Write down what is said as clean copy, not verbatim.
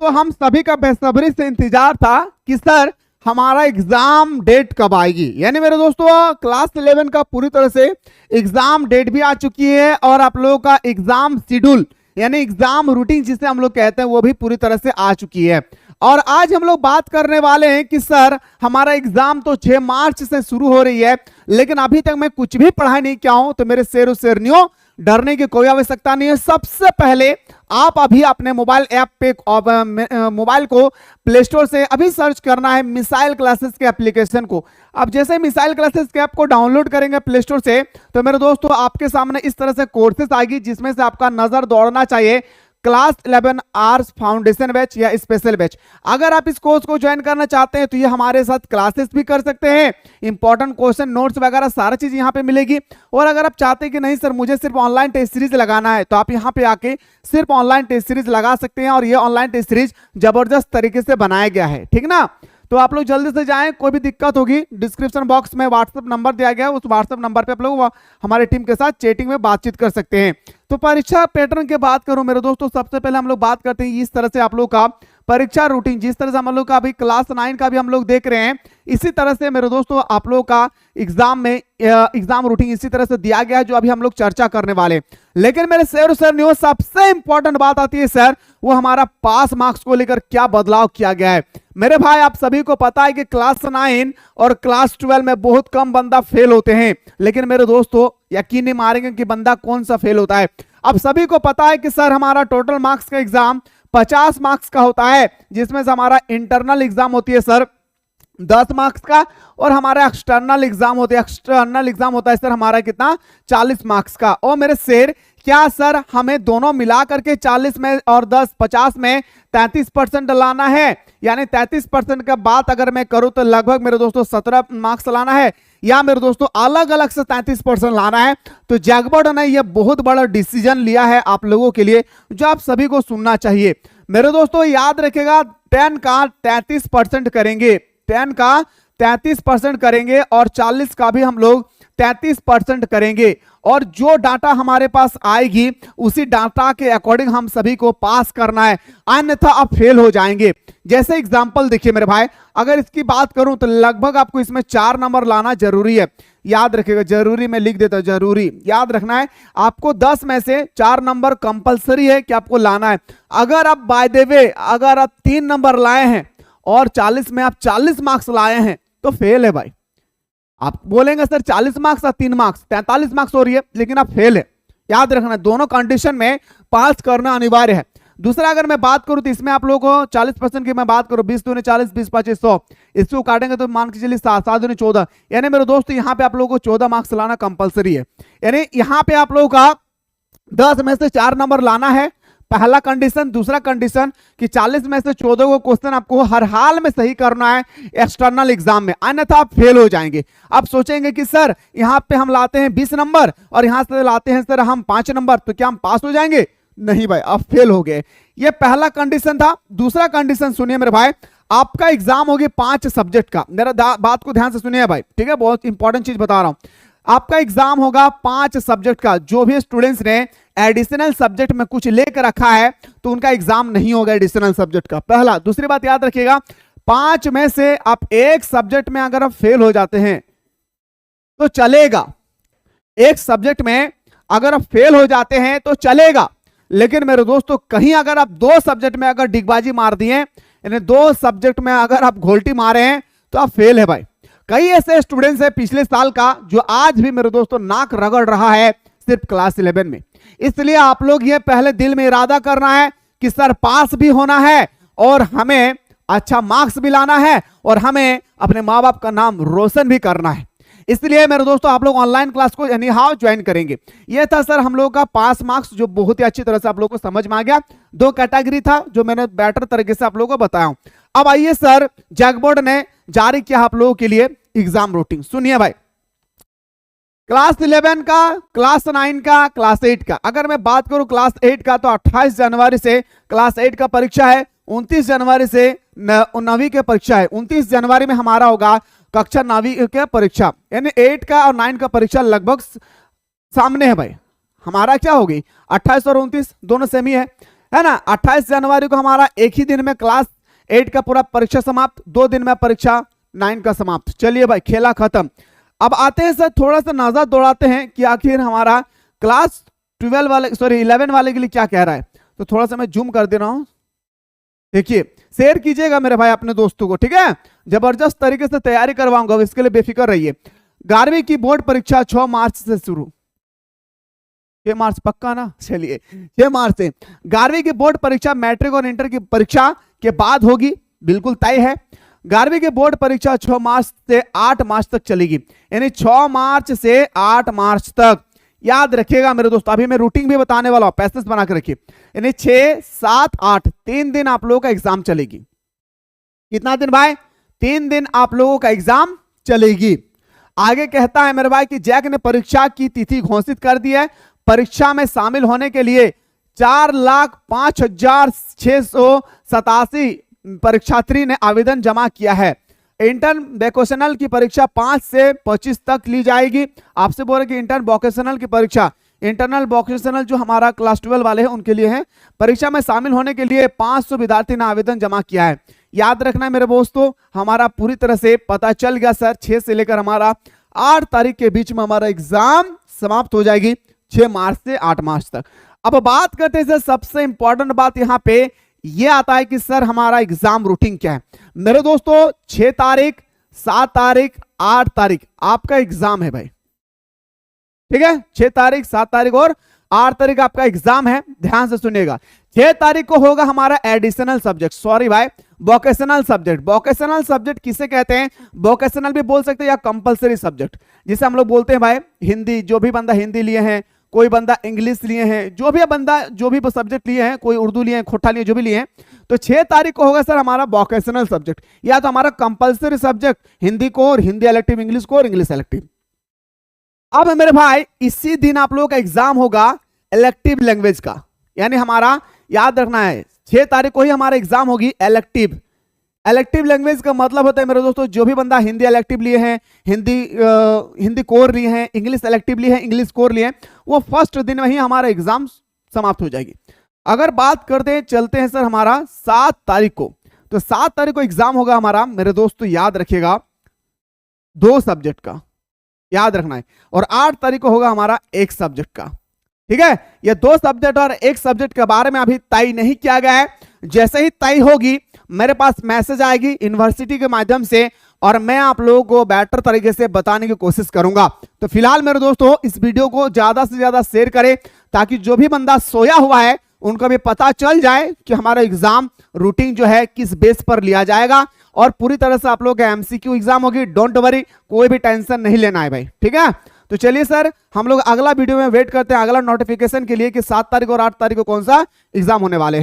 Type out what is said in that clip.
तो हम सभी का बेसब्री से इंतजार था कि सर हमारा एग्जाम डेट कब आएगी। यानी मेरे दोस्तों क्लास 11 का पूरी तरह से एग्जाम डेट भी आ चुकी है और आप लोगों का एग्जाम शेड्यूल यानी एग्जाम रूटीन जिसे हम लोग कहते हैं वो भी पूरी तरह से आ चुकी है। और आज हम लोग बात करने वाले हैं कि सर हमारा एग्जाम तो 6 मार्च से शुरू हो रही है, लेकिन अभी तक मैं कुछ भी पढ़ाई नहीं किया हूं। तो मेरे शेरों शेरनियों डरने की कोई आवश्यकता नहीं है। सबसे पहले आप अभी अपने मोबाइल ऐप पे मोबाइल को प्ले स्टोर से अभी सर्च करना है मिसाइल क्लासेस के एप्लीकेशन को। अब जैसे मिसाइल क्लासेस के ऐप को डाउनलोड करेंगे प्ले स्टोर से तो मेरे दोस्तों आपके सामने इस तरह से कोर्सेस आएगी जिसमें से आपका नजर दौड़ना चाहिए क्लास 11 आवर्स फाउंडेशन बैच या स्पेशल बैच। अगर आप इस कोर्स को ज्वाइन करना चाहते हैं तो ये हमारे साथ क्लासेस भी कर सकते हैं, इंपॉर्टेंट क्वेश्चन नोट्स वगैरह सारा चीज यहाँ पे मिलेगी। और अगर आप चाहते हैं कि नहीं सर मुझे सिर्फ ऑनलाइन टेस्ट सीरीज लगाना है तो आप यहाँ पे आके सिर्फ ऑनलाइन टेस्ट सीरीज लगा सकते हैं। और ये ऑनलाइन टेस्ट सीरीज जबरदस्त तरीके से बनाया गया है, ठीक ना। तो आप लोग जल्दी से जाएं, कोई भी दिक्कत होगी डिस्क्रिप्शन बॉक्स में व्हाट्सएप नंबर दिया गया है, उस व्हाट्सएप नंबर पे आप लोग हमारे टीम के साथ चैटिंग में बातचीत कर सकते हैं। तो परीक्षा पैटर्न की बात करूं मेरे दोस्तों, सबसे पहले हम लोग बात करते हैं इस तरह से आप लोग का परीक्षा रूटीन, जिस तरह से हम लोग का अभी क्लास 9 का भी हम लोग देख रहे हैं इसी तरह से मेरे दोस्तों आप लोग का एग्जाम में एग्जाम रूटीन इसी तरह से दिया गया है जो अभी हम लोग चर्चा करने वाले। लेकिन मेरे सर न्यूज सबसे इंपॉर्टेंट बात आती है सर वो हमारा पास मार्क्स को लेकर क्या बदलाव किया गया है। मेरे भाई आप सभी को पता है कि क्लास 9 और क्लास 12 में बहुत कम बंदा फेल होते हैं, लेकिन मेरे दोस्तों यकीन नहीं मारेंगे कि बंदा कौन सा फेल होता है। अब सभी को पता है कि सर हमारा टोटल मार्क्स का एग्जाम 50 मार्क्स का होता है, जिसमें से हमारा इंटरनल एग्जाम होती है सर 10 मार्क्स का और हमारा एक्सटर्नल एग्जाम होता है सर हमारा कितना 40 मार्क्स का। और मेरे शेर क्या सर हमें दोनों मिला करके 40 में और 50 में 33% लाना है, यानी 33% का बात अगर मैं करूं तो लगभग मेरे दोस्तों 17 मार्क्स लाना है, या मेरे दोस्तों अलग अलग से 33% लाना है। तो जैकबोर्ड ने यह बहुत बड़ा डिसीजन लिया है आप लोगों के लिए जो आप सभी को सुनना चाहिए। मेरे दोस्तों याद रखेगा 10 का 33% करेंगे, 10 का 33% करेंगे और 40 का भी हम लोग 33% करेंगे। और जो डाटा हमारे पास आएगी उसी डाटा के अकॉर्डिंग हम सभी को पास करना है, अन्यथा आप फेल हो जाएंगे। जैसे एग्जांपल देखिए मेरे भाई, अगर इसकी बात करूं तो लगभग आपको इसमें 4 नंबर लाना जरूरी है। याद रखिएगा, जरूरी में लिख देता हूं, जरूरी याद रखना है आपको 10 में से 4 नंबर कंपलसरी है कि आपको लाना है। अगर आप बाय द वे अगर आप 3 नंबर लाए हैं और 40 में आप 40 मार्क्स लाए हैं तो फेल है भाई। आप बोलेंगे सर 40 मार्क्स और 3 मार्क्स 43 मार्क्स हो रही है, लेकिन आप फेल है। याद रखना दोनों कंडीशन में पास करना अनिवार्य है। दूसरा अगर मैं बात करूं तो इसमें आप लोगों को 40% की मैं बात करूं 20 दूनी 40 20 25 100, इसको काटेंगे तो मान के चलिए 7 दूनी 14, यानी मेरे दोस्त यहाँ पे आप लोगों को 14 मार्क्स लाना कंपलसरी है। यानी यहाँ पे आप लोगों का 10 में से 4 नंबर लाना है, पहला कंडीशन। दूसरा कंडीशन कि 40 में से 14 को क्वेश्चन आपको हर हाल में सही करना है एक्सटर्नल एग्जाम में, अन्यथा आप फेल हो जाएंगे। आप सोचेंगे कि सर यहाँ पे हम लाते हैं 20 नंबर और यहाँ से लाते हैं सर हम 5 नंबर, तो क्या हम पास हो जाएंगे? नहीं भाई, आप फेल हो गए। ये पहला कंडीशन था। दूसरा कंडीशन सुनिए मेरे भाई, आपका एग्जाम होगी 5 सब्जेक्ट का। मेरा बात को ध्यान से सुनिए भाई, ठीक है, बहुत इंपॉर्टेंट चीज बता रहा हूं। आपका एग्जाम होगा 5 सब्जेक्ट का। जो भी स्टूडेंट्स ने एडिशनल सब्जेक्ट में कुछ लेकर रखा है तो उनका एग्जाम नहीं होगा एडिशनल सब्जेक्ट का, पहला। दूसरी बात याद रखिएगा 5 में से आप एक सब्जेक्ट में अगर आप फेल हो जाते हैं तो चलेगा। एक सब्जेक्ट में अगर आप फेल हो जाते हैं तो चलेगा, लेकिन मेरे दोस्तों कहीं अगर आप 2 सब्जेक्ट में अगर डिगबाजी मार दिए, यानी 2 सब्जेक्ट में अगर आप घोल्टी मारे हैं तो आप फेल है भाई। कई ऐसे स्टूडेंट्स हैं पिछले साल का जो आज भी मेरे दोस्तों नाक रगड़ रहा है सिर्फ क्लास 11 में। इसलिए आप लोग ये पहले दिल में इरादा करना है कि सर पास भी होना है और हमें अच्छा मार्क्स भी लाना है और हमें अपने माँ बाप का नाम रोशन भी करना है। इसलिए मेरे दोस्तों आप लोग ऑनलाइन क्लास को यानी हाउ ज्वाइन करेंगे। यह था सर हम लोगों का पास मार्क्स जो बहुत ही अच्छी तरह से आप लोगों को समझ में आ गया। 2 कैटेगरी था जो मैंने बेटर तरीके से आप लोगों को बताया हूं। अब आइए सर जैकबोर्ड ने जारी किया आप लोगों के लिए एग्जाम रूटीन। सुनिए भाई, क्लास 11 का, क्लास 9 का, क्लास 8 का। अगर मैं बात करूं क्लास 8 का तो 28 जनवरी से क्लास 8 का परीक्षा है, 29 जनवरी से 9वीं की परीक्षा है। 29 जनवरी में हमारा होगा कक्षा 9वीं की परीक्षा, यानी 8 का और 9 का परीक्षा लगभग सामने है भाई। हमारा क्या होगी 28 और 29 दोनों सेम ही है। है ना। 28 जनवरी को हमारा एक ही दिन में क्लास 8 का पूरा परीक्षा समाप्त, 2 दिन में परीक्षा 9 का समाप्त। चलिए भाई, खेला खत्म। अब आते हैं सर, थोड़ा सा नजर दौड़ाते हैं कि आखिर हमारा क्लास 11 वाले के लिए क्या कह रहा है। तो थोड़ा सा मैं जूम कर दे रहा हूं, देखिए, शेयर कीजिएगा मेरे भाई अपने दोस्तों को, ठीक है। जबरदस्त तरीके से तैयारी करवाऊंगा, इसके लिए बेफिक्र रहिए। 11वीं की बोर्ड परीक्षा 6 मार्च से शुरू, 6 मार्च पक्का ना, चलिए 6 मार्च से 11वीं की बोर्ड परीक्षा मैट्रिक और इंटर की परीक्षा के बाद होगी, बिल्कुल तय है। 11वीं की बोर्ड परीक्षा 6 मार्च से 8 मार्च तक चलेगी, यानी 6 मार्च से 8 मार्च तक। याद रखिएगा मेरे दोस्तों, अभी मैं रूटीन भी बताने वाला हूं, पैसेज बना के रखिए। यानी 6, 7, 8 3 दिन आप लोगों का एग्जाम चलेगी। कितना दिन भाई? 3 दिन आप लोगों का एग्जाम चलेगी। आगे कहता है मेरे भाई कि जैक ने परीक्षा की तिथि घोषित कर दी है। परीक्षा में शामिल होने के लिए 4,05,687 परीक्षार्थी ने आवेदन जमा किया है। इंटर्न वोकेशनल की परीक्षा 5 से 25 तक ली जाएगी। आपसे बोल रहे कि इंटर्न वोकेशनल की परीक्षा, इंटरनल वोकेशनल जो हमारा क्लास 12 वाले हैं उनके लिए है। परीक्षा में शामिल होने के लिए 500 विद्यार्थी ने आवेदन जमा किया है। याद रखना है मेरे दोस्तों, हमारा पूरी तरह से पता चल गया सर, 6 से लेकर हमारा 8 तारीख के बीच में हमारा एग्जाम समाप्त हो जाएगी, 6 मार्च से 8 मार्च तक। अब बात करते हैं सर, सबसे इंपॉर्टेंट बात यहां पे ये आता है कि सर हमारा एग्जाम रूटीन क्या है। मेरे दोस्तों 6 तारीख, 7 तारीख, 8 तारीख आपका एग्जाम है भाई, ठीक है। 6 तारीख, 7 तारीख और 8 तारीख आपका एग्जाम है, ध्यान से सुनिएगा। 6 तारीख को होगा हमारा एडिशनल सब्जेक्ट, सॉरी भाई, वोकेशनल सब्जेक्ट। वोकेशनल सब्जेक्ट किसे कहते हैं? वोकेशनल भी बोल सकते हैं या कंपलसरी सब्जेक्ट, जिसे हम लोग बोलते हैं भाई हिंदी। जो भी बंदा हिंदी लिए हैं, कोई बंदा इंग्लिश लिए हैं, जो भी बंदा जो भी सब्जेक्ट लिए हैं, कोई उर्दू लिए हैं, खोटा लिए, जो भी लिए हैं, तो 6 तारीख को होगा सर हमारा वोकेशनल सब्जेक्ट, या तो हमारा कंपलसरी सब्जेक्ट हिंदी को और हिंदी इलेक्टिव, इंग्लिश को और इंग्लिश इलेक्टिव। अब मेरे भाई इसी दिन आप लोगों का एग्जाम होगा इलेक्टिव लैंग्वेज का, यानी हमारा याद रखना है 6 तारीख को ही हमारा एग्जाम होगी इलेक्टिव। इलेक्टिव लैंग्वेज का मतलब होता है मेरे दोस्तों, जो भी बंदा हिंदी इलेक्टिव लिए हैं, हिंदी कोर लिए हैं, इंग्लिश इलेक्टिव लिए हैं, इंग्लिश कोर लिए हैं, वो फर्स्ट दिन में ही हमारा एग्जाम समाप्त हो जाएगी। अगर बात करते हैं, चलते हैं सर हमारा 7 तारीख को, तो 7 तारीख को एग्जाम होगा हमारा मेरे दोस्तों, याद रखिएगा 2 सब्जेक्ट का, याद रखना है। और 8 तारीख को होगा हमारा 1 सब्जेक्ट का, ठीक है। ये 2 सब्जेक्ट और 1 सब्जेक्ट के बारे में अभी तय नहीं किया गया है। जैसे ही तय होगी मेरे पास मैसेज आएगी यूनिवर्सिटी के माध्यम से, और मैं आप लोगों को बेटर तरीके से बताने की कोशिश करूंगा। तो फिलहाल मेरे दोस्तों इस वीडियो को ज्यादा से ज्यादा शेयर करें, ताकि जो भी बंदा सोया हुआ है उनको भी पता चल जाए कि हमारा एग्जाम रूटीन जो है किस बेस पर लिया जाएगा, और पूरी तरह से आप लोगों का एमसीक्यू एग्जाम होगी। डोंट वरी, कोई भी टेंशन नहीं लेना है भाई, ठीक है। तो चलिए सर, हम लोग अगला वीडियो में वेट करते हैं अगला नोटिफिकेशन के लिए कि 7 तारीख और 8 तारीख को कौन सा एग्जाम होने वाले हैं।